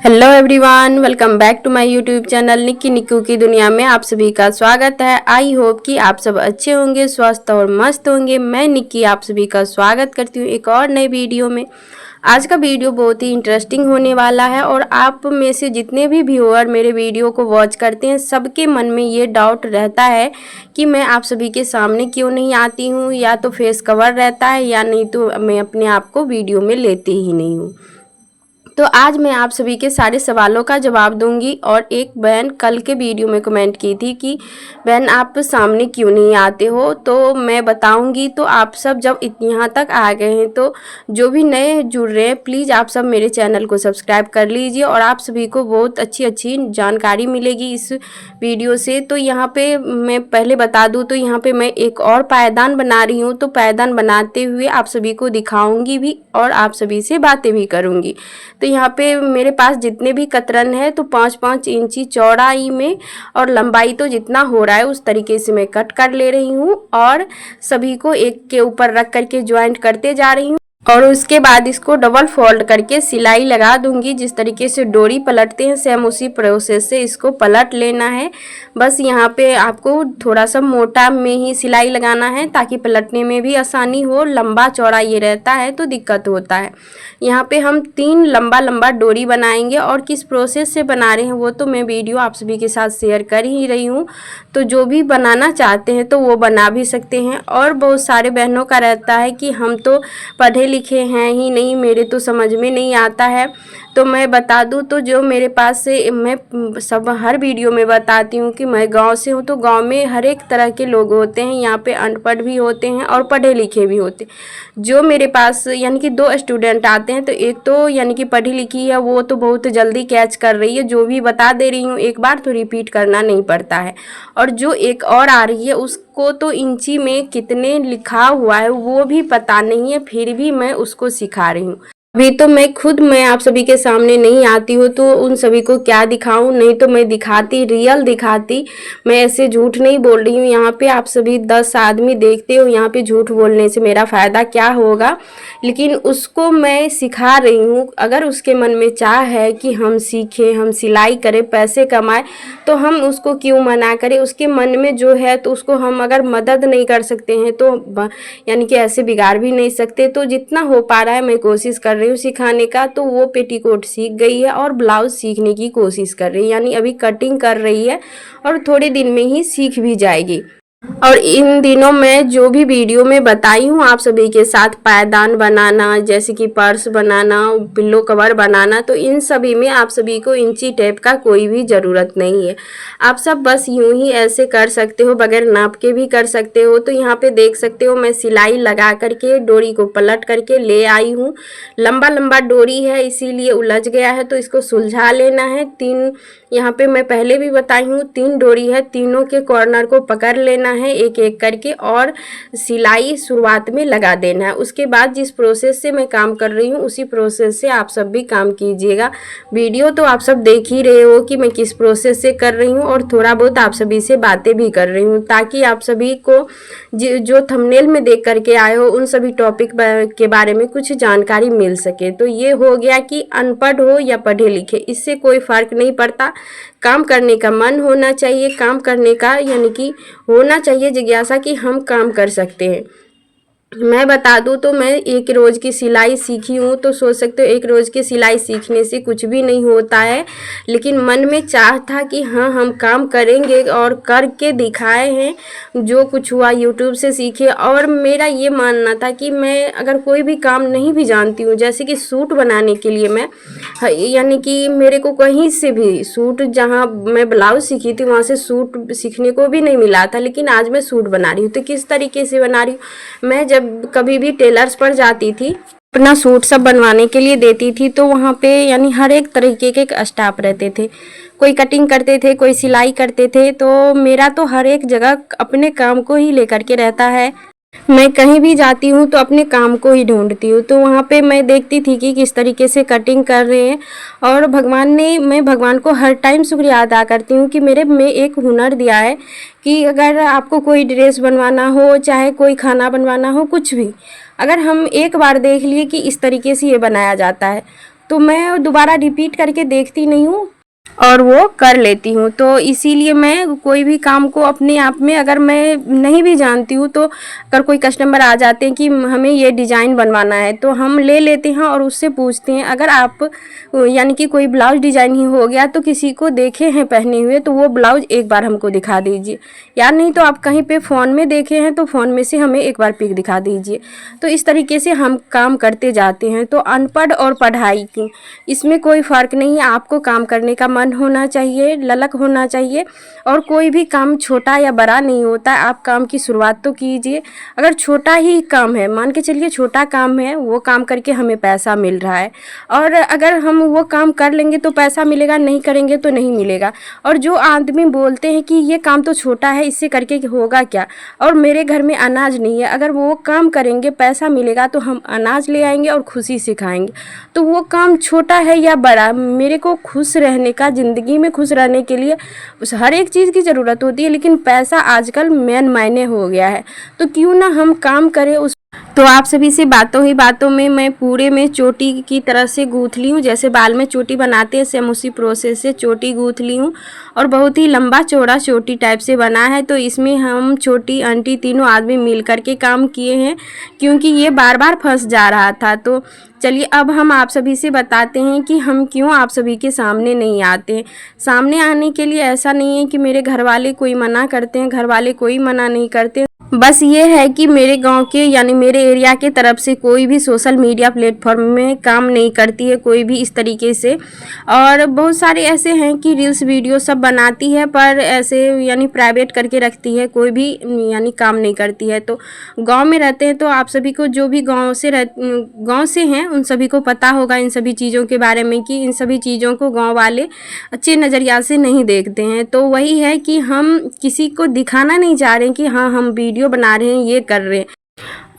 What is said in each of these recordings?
Hello everyone, welcome back to my YouTube channel Nikki Nikku की दुनिया में आप सभी का स्वागत है। आई होप कि आप सब अच्छे होंगे, स्वस्थ और मस्त होंगे। मैं निक्की आप सभी का स्वागत करती हूँ एक और नई वीडियो में। आज का वीडियो बहुत ही इंटरेस्टिंग होने वाला है और आप में से जितने भी व्यूअर मेरे वीडियो को वॉच करते हैं सबके मन में ये डाउट रहता है कि मैं आप सभी के सामने क्यों नहीं आती हूँ, या तो फेस कवर रहता है या नहीं तो मैं अपने आप को वीडियो में लेती ही नहीं हूँ। तो आज मैं आप सभी के सारे सवालों का जवाब दूंगी। और एक बहन कल के वीडियो में कमेंट की थी कि बहन आप सामने क्यों नहीं आते हो, तो मैं बताऊंगी। तो आप सब जब यहाँ तक आ गए हैं तो जो भी नए जुड़ रहे हैं प्लीज़ आप सब मेरे चैनल को सब्सक्राइब कर लीजिए और आप सभी को बहुत अच्छी अच्छी जानकारी मिलेगी इस वीडियो से। तो यहाँ पे मैं पहले बता दूँ तो यहाँ पे मैं एक और पायदान बना रही हूँ, तो पायदान बनाते हुए आप सभी को दिखाऊंगी भी और आप सभी से बातें भी करूँगी। तो यहाँ पे मेरे पास जितने भी कतरन है तो 5-5 इंची चौड़ाई में और लंबाई तो जितना हो रहा है उस तरीके से मैं कट कर ले रही हूँ और सभी को एक के ऊपर रख करके ज्वाइंट करते जा रही हूँ। और उसके बाद इसको डबल फोल्ड करके सिलाई लगा दूंगी। जिस तरीके से डोरी पलटते हैं सेम उसी प्रोसेस से इसको पलट लेना है। बस यहाँ पे आपको थोड़ा सा मोटा में ही सिलाई लगाना है ताकि पलटने में भी आसानी हो। लंबा चौड़ा ये रहता है तो दिक्कत होता है। यहाँ पे हम 3 लंबा लंबा डोरी बनाएंगे और किस प्रोसेस से बना रहे हैं वो तो मैं वीडियो आप सभी के साथ शेयर कर ही रही हूँ। तो जो भी बनाना चाहते हैं तो वो बना भी सकते हैं। और बहुत सारे बहनों का रहता है कि हम तो पढ़े लिखे हैं ही नहीं, मेरे तो समझ में नहीं आता है। तो मैं बता दूं तो जो मेरे पास से मैं सब हर वीडियो में बताती हूँ कि मैं गांव से हूँ। तो गांव में हर एक तरह के लोग होते हैं, यहाँ पे अनपढ़ भी होते हैं और पढ़े लिखे भी होते हैं। जो मेरे पास यानी कि 2 स्टूडेंट आते हैं तो एक तो यानी कि पढ़ी लिखी है, वो तो बहुत जल्दी कैच कर रही है, जो भी बता दे रही हूँ एक बार तो रिपीट करना नहीं पड़ता है। और जो एक और आ रही है उसको तो इंची में कितने लिखा हुआ है वो भी पता नहीं है, फिर भी मैं उसको सिखा रही हूँ। अभी तो मैं आप सभी के सामने नहीं आती हूँ तो उन सभी को क्या दिखाऊं, नहीं तो मैं दिखाती, रियल दिखाती। मैं ऐसे झूठ नहीं बोल रही हूँ। यहाँ पे आप सभी 10 आदमी देखते हो, यहाँ पे झूठ बोलने से मेरा फ़ायदा क्या होगा। लेकिन उसको मैं सिखा रही हूँ। अगर उसके मन में चाह है कि हम सीखें, हम सिलाई करें, पैसे कमाएं, तो हम उसको क्यों मना करें। उसके मन में जो है तो उसको हम अगर मदद नहीं कर सकते हैं तो यानी कि ऐसे बिगाड़ भी नहीं सकते। तो जितना हो पा रहा है मैं कोशिश कर रही हूँ सिखाने का। तो वो पेटीकोट सीख गई है और ब्लाउज सीखने की कोशिश कर रही है, यानी अभी कटिंग कर रही है और थोड़े दिन में ही सीख भी जाएगी। और इन दिनों में जो भी वीडियो में बताई हूँ आप सभी के साथ, पायदान बनाना, जैसे कि पर्स बनाना, पिल्लो कवर बनाना, तो इन सभी में आप सभी को इंची टेप का कोई भी ज़रूरत नहीं है। आप सब बस यूं ही ऐसे कर सकते हो, बगैर नाप के भी कर सकते हो। तो यहाँ पे देख सकते हो मैं सिलाई लगा करके डोरी को पलट करके ले आई हूँ। लंबा लंबा डोरी है इसीलिए उलझ गया है, तो इसको सुलझा लेना है। 3 यहाँ पे मैं पहले भी बताई हूँ 3 डोरी है, तीनों के कॉर्नर को पकड़ लेना है एक एक करके और सिलाई शुरुआत में लगा देना है। उसके बाद जिस प्रोसेस से मैं काम कर रही हूँ उसी प्रोसेस से आप सब भी काम कीजिएगा। वीडियो तो आप सब देख ही रहे हो कि मैं किस प्रोसेस से कर रही हूँ और थोड़ा बहुत आप सभी से बातें भी कर रही हूँ ताकि आप सभी को जो थंबनेल में देख करके आए हो उन सभी टॉपिक के बारे में कुछ जानकारी मिल सके। तो ये हो गया कि अनपढ़ हो या पढ़े लिखे, इससे कोई फ़र्क नहीं पड़ता। काम करने का मन होना चाहिए, काम करने का यानी कि होना चाहिए जिज्ञासा कि हम काम कर सकते हैं। मैं बता दूं तो मैं 1 रोज़ की सिलाई सीखी हूँ, तो सोच सकते हो 1 रोज़ की सिलाई सीखने से कुछ भी नहीं होता है। लेकिन मन में चाह था कि हाँ हम काम करेंगे और करके दिखाए हैं। जो कुछ हुआ यूट्यूब से सीखे। और मेरा ये मानना था कि मैं अगर कोई भी काम नहीं भी जानती हूँ, जैसे कि सूट बनाने के लिए मैं यानी कि मेरे को कहीं से भी सूट, जहाँ मैं ब्लाउज सीखी थी वहाँ से सूट सीखने को भी नहीं मिला था, लेकिन आज मैं सूट बना रही हूँ। तो किस तरीके से बना रही हूँ, मैं जब कभी भी टेलर्स पर जाती थी अपना सूट सब बनवाने के लिए देती थी तो वहाँ पे यानी हर एक तरीके के स्टाफ रहते थे। कोई कटिंग करते थे, कोई सिलाई करते थे। तो मेरा तो हर एक जगह अपने काम को ही लेकर के रहता है। मैं कहीं भी जाती हूँ तो अपने काम को ही ढूंढती हूँ। तो वहाँ पे मैं देखती थी कि किस तरीके से कटिंग कर रहे हैं और मैं भगवान को हर टाइम शुक्रिया अदा करती हूँ कि मेरे में एक हुनर दिया है कि अगर आपको कोई ड्रेस बनवाना हो, चाहे कोई खाना बनवाना हो, कुछ भी, अगर हम एक बार देख लिए कि इस तरीके से ये बनाया जाता है तो मैं दोबारा रिपीट करके देखती नहीं हूँ और वो कर लेती हूँ। तो इसीलिए मैं कोई भी काम को अपने आप में अगर मैं नहीं भी जानती हूँ तो अगर कोई कस्टमर आ जाते हैं कि हमें ये डिज़ाइन बनवाना है तो हम ले लेते हैं और उससे पूछते हैं। अगर आप यानी कि कोई ब्लाउज डिज़ाइन ही हो गया तो किसी को देखे हैं पहने हुए तो वो ब्लाउज एक बार हमको दिखा दीजिए, या नहीं तो आप कहीं पे फ़ोन में देखे हैं तो फ़ोन में से हमें एक बार पिक दिखा दीजिए। तो इस तरीके से हम काम करते जाते हैं। तो अनपढ़ और पढ़ाई की इसमें कोई फ़र्क नहीं है। आपको काम करने का मन होना चाहिए, ललक होना चाहिए, और कोई भी काम छोटा या बड़ा नहीं होता है। आप काम की शुरुआत तो कीजिए। अगर छोटा ही काम है, मान के चलिए छोटा काम है, वो काम करके हमें पैसा मिल रहा है, और अगर हम वो काम कर लेंगे तो पैसा मिलेगा, नहीं करेंगे तो नहीं मिलेगा। और जो आदमी बोलते हैं कि ये काम तो छोटा है, इससे करके होगा क्या, और मेरे घर में अनाज नहीं है, अगर वो काम करेंगे पैसा मिलेगा तो हम अनाज ले आएंगे और खुशी से खाएंगे। तो वो काम छोटा है या बड़ा, मेरे को खुश रहने का, ज़िंदगी में खुश रहने के लिए उस हर एक चीज़ की ज़रूरत होती है, लेकिन पैसा आजकल मेन मायने हो गया है। तो क्यों ना हम काम करें उस। तो आप सभी से बातों ही बातों में मैं पूरे में चोटी की तरह से गूँथ ली हूँ। जैसे बाल में चोटी बनाते हैं सेम उसी प्रोसेस से चोटी गूँथ ली हूँ, और बहुत ही लंबा चौड़ा चोटी टाइप से बना है। तो इसमें हम छोटी आंटी तीनों आदमी मिल कर के काम किए हैं, क्योंकि ये बार बार फंस जा रहा था। तो चलिए अब हम आप सभी से बताते हैं कि हम क्यों आप सभी के सामने नहीं आते। सामने आने के लिए ऐसा नहीं है कि मेरे घर वाले कोई मना करते हैं, घर वाले कोई मना नहीं करते। बस ये है कि मेरे गांव के यानी मेरे एरिया के तरफ से कोई भी सोशल मीडिया प्लेटफॉर्म में काम नहीं करती है, कोई भी इस तरीके से। और बहुत सारे ऐसे हैं कि रील्स वीडियो सब बनाती है, पर ऐसे यानी प्राइवेट करके रखती है, कोई भी यानी काम नहीं करती है। तो गांव में रहते हैं तो आप सभी को, जो भी गांव से हैं, उन सभी को पता होगा इन सभी चीज़ों के बारे में, कि इन सभी चीज़ों को गाँव वाले अच्छे नज़रिया से नहीं देखते हैं। तो वही है कि हम किसी को दिखाना नहीं चाह रहे हैं कि हाँ हम वीडियो बना रहे हैं, ये कर रहे हैं।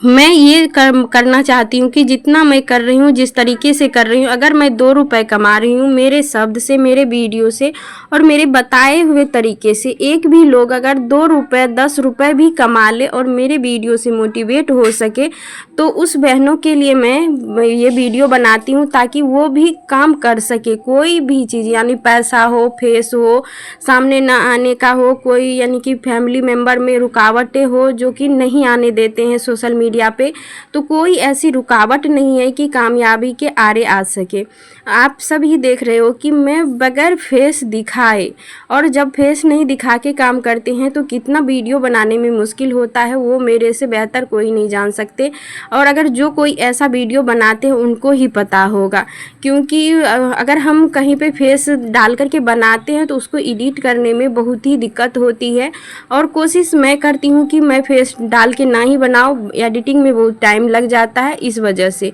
मैं ये करना चाहती हूँ कि जितना मैं कर रही हूँ, जिस तरीके से कर रही हूँ, अगर मैं 2 रुपए कमा रही हूँ मेरे शब्द से, मेरे वीडियो से, और मेरे बताए हुए तरीके से, एक भी लोग अगर 2 रुपए 10 रुपए भी कमा ले और मेरे वीडियो से मोटिवेट हो सके, तो उस बहनों के लिए मैं ये वीडियो बनाती हूँ, ताकि वो भी काम कर सके। कोई भी चीज़ यानी पैसा हो, फेस हो, सामने ना आने का हो, कोई यानी कि फैमिली मेम्बर में रुकावटें हो जो कि नहीं आने देते हैं सोशल मीडिया पे, तो कोई ऐसी रुकावट नहीं है कि कामयाबी के आरे आ सके। आप सभी देख रहे हो कि मैं बगैर फेस दिखाए, और जब फेस नहीं दिखा के काम करते हैं तो कितना वीडियो बनाने में मुश्किल होता है, वो मेरे से बेहतर कोई नहीं जान सकते। और अगर जो कोई ऐसा वीडियो बनाते हैं उनको ही पता होगा, क्योंकि अगर हम कहीं पे फेस डाल करके बनाते हैं तो उसको एडिट करने में बहुत ही दिक्कत होती है। और कोशिश मैं करती हूँ कि मैं फेस डाल के ना ही बनाऊँ, एडिटिंग में बहुत टाइम लग जाता है। इस वजह से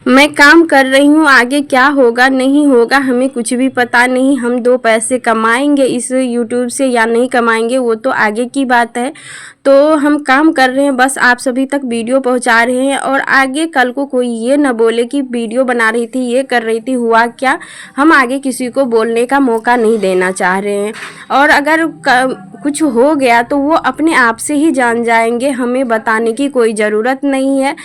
मैं काम कर रही हूँ, आगे क्या होगा नहीं होगा हमें कुछ भी पता नहीं। हम 2 पैसे कमाएंगे इस यूट्यूब से या नहीं कमाएंगे वो तो आगे की बात है। तो हम काम कर रहे हैं, बस आप सभी तक वीडियो पहुंचा रहे हैं, और आगे कल को कोई ये ना बोले कि वीडियो बना रही थी, ये कर रही थी, हुआ क्या। हम आगे किसी को बोलने का मौका नहीं देना चाह रहे हैं, और अगर कुछ हो गया तो वो अपने आप से ही जान जाएंगे, हमें बताने की कोई ज़रूरत नहीं है।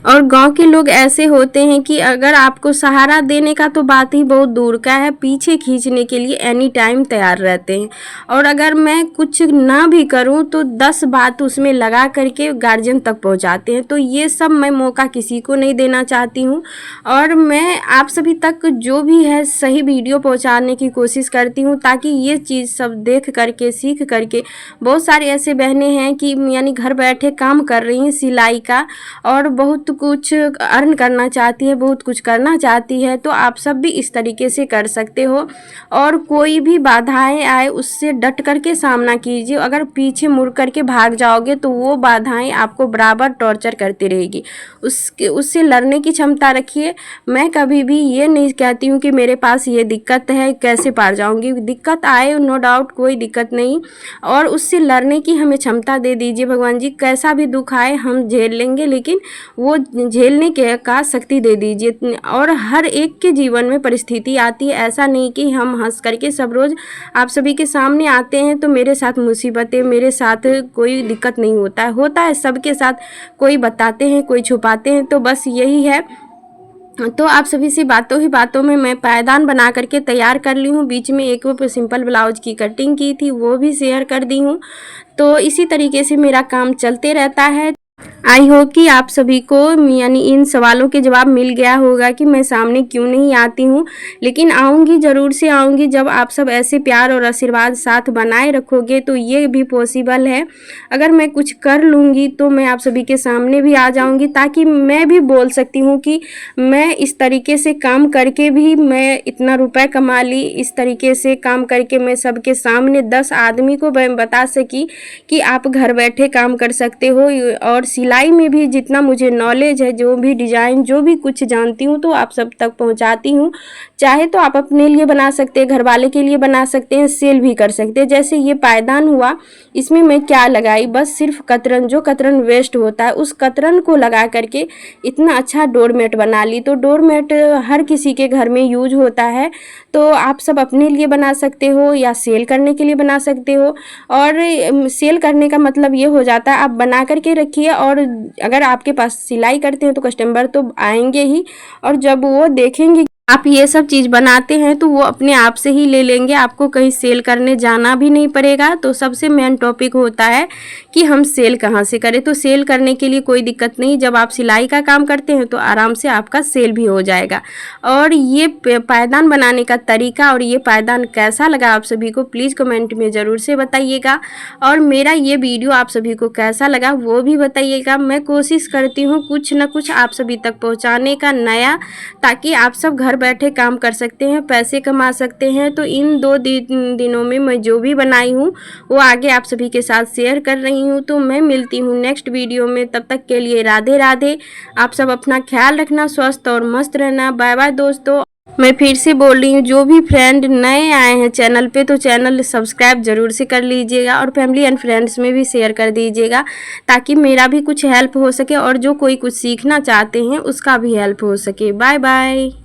और गांव के लोग ऐसे होते हैं कि अगर आपको सहारा देने का तो बात ही बहुत दूर का है, पीछे खींचने के लिए एनी टाइम तैयार रहते हैं। और अगर मैं कुछ ना भी करूं तो 10 बात उसमें लगा करके गार्जियन तक पहुंचाते हैं। तो ये सब मैं मौका किसी को नहीं देना चाहती हूं, और मैं आप सभी तक जो भी है सही वीडियो पहुंचाने की कोशिश करती हूं, ताकि ये चीज़ सब देख करके, सीख करके, बहुत सारी ऐसे बहनें हैं कि यानी घर बैठे काम कर रही हैं सिलाई का, और बहुत कुछ अर्न करना चाहती है, बहुत कुछ करना चाहती है। तो आप सब भी इस तरीके से कर सकते हो, और कोई भी बाधाएं आए उससे डट करके सामना कीजिए। अगर पीछे मुड़ करके भाग जाओगे तो वो बाधाएं आपको बराबर टॉर्चर करती रहेगी, उससे लड़ने की क्षमता रखिए। मैं कभी भी ये नहीं कहती हूँ कि मेरे पास ये दिक्कत है कैसे पार जाऊँगी, दिक्कत आए नो डाउट, कोई दिक्कत नहीं, और उससे लड़ने की हमें क्षमता दे दीजिए भगवान जी। कैसा भी दुख आए हम झेल लेंगे, लेकिन वो झेलने के का शक्ति दे दीजिए। और हर एक के जीवन में परिस्थिति आती है, ऐसा नहीं कि हम हंस करके सब रोज़ आप सभी के सामने आते हैं तो मेरे साथ मुसीबतें, मेरे साथ कोई दिक्कत नहीं होता है, होता है सबके साथ, कोई बताते हैं कोई छुपाते हैं। तो बस यही है तो आप सभी से बातों ही बातों में मैं पायदान बना करके तैयार कर ली हूँ। बीच में एक वो सिंपल ब्लाउज की कटिंग की थी, वो भी शेयर कर दी हूँ। तो इसी तरीके से मेरा काम चलते रहता है। आई होप कि आप सभी को यानी इन सवालों के जवाब मिल गया होगा कि मैं सामने क्यों नहीं आती हूँ। लेकिन आऊँगी, ज़रूर से आऊँगी। जब आप सब ऐसे प्यार और आशीर्वाद साथ बनाए रखोगे तो ये भी पॉसिबल है। अगर मैं कुछ कर लूँगी तो मैं आप सभी के सामने भी आ जाऊँगी, ताकि मैं भी बोल सकती हूँ कि मैं इस तरीके से काम करके भी मैं इतना रुपए कमा ली। इस तरीके से काम करके मैं सबके सामने 10 आदमी को मैं बता सकी कि आप घर बैठे काम कर सकते हो। और सिलाई में भी जितना मुझे नॉलेज है, जो भी डिज़ाइन, जो भी कुछ जानती हूँ, तो आप सब तक पहुँचाती हूँ। चाहे तो आप अपने लिए बना सकते हैं, घर वाले के लिए बना सकते हैं, सेल भी कर सकते हैं। जैसे ये पायदान हुआ, इसमें मैं क्या लगाई, बस सिर्फ कतरन, जो कतरन वेस्ट होता है उस कतरन को लगा करके इतना अच्छा डोरमेट बना ली। तो डोरमेट हर किसी के घर में यूज होता है, तो आप सब अपने लिए बना सकते हो या सेल करने के लिए बना सकते हो। और सेल करने का मतलब ये हो जाता है, आप बना करके रखिए, और अगर आपके पास सिलाई करते हैं तो कस्टमर तो आएंगे ही, और जब वो देखेंगे आप ये सब चीज़ बनाते हैं तो वो अपने आप से ही ले लेंगे। आपको कहीं सेल करने जाना भी नहीं पड़ेगा। तो सबसे मेन टॉपिक होता है कि हम सेल कहाँ से करें। तो सेल करने के लिए कोई दिक्कत नहीं, जब आप सिलाई का काम करते हैं तो आराम से आपका सेल भी हो जाएगा। और ये पायदान बनाने का तरीका और ये पायदान कैसा लगा आप सभी को, प्लीज़ कमेंट में ज़रूर से बताइएगा। और मेरा ये वीडियो आप सभी को कैसा लगा वो भी बताइएगा। मैं कोशिश करती हूँ कुछ ना कुछ आप सभी तक पहुँचाने का नया, ताकि आप सब घर बैठे काम कर सकते हैं, पैसे कमा सकते हैं। तो इन 2 दिनों में मैं जो भी बनाई हूँ वो आगे आप सभी के साथ शेयर कर रही हूँ। तो मैं मिलती हूँ नेक्स्ट वीडियो में, तब तक के लिए राधे राधे। आप सब अपना ख्याल रखना, स्वस्थ और मस्त रहना। बाय बाय दोस्तों। मैं फिर से बोल रही हूँ, जो भी फ्रेंड नए आए हैं चैनल पे तो चैनल सब्सक्राइब ज़रूर से कर लीजिएगा, और फैमिली एंड फ्रेंड्स में भी शेयर कर दीजिएगा, ताकि मेरा भी कुछ हेल्प हो सके और जो कोई कुछ सीखना चाहते हैं उसका भी हेल्प हो सके। Bye bye.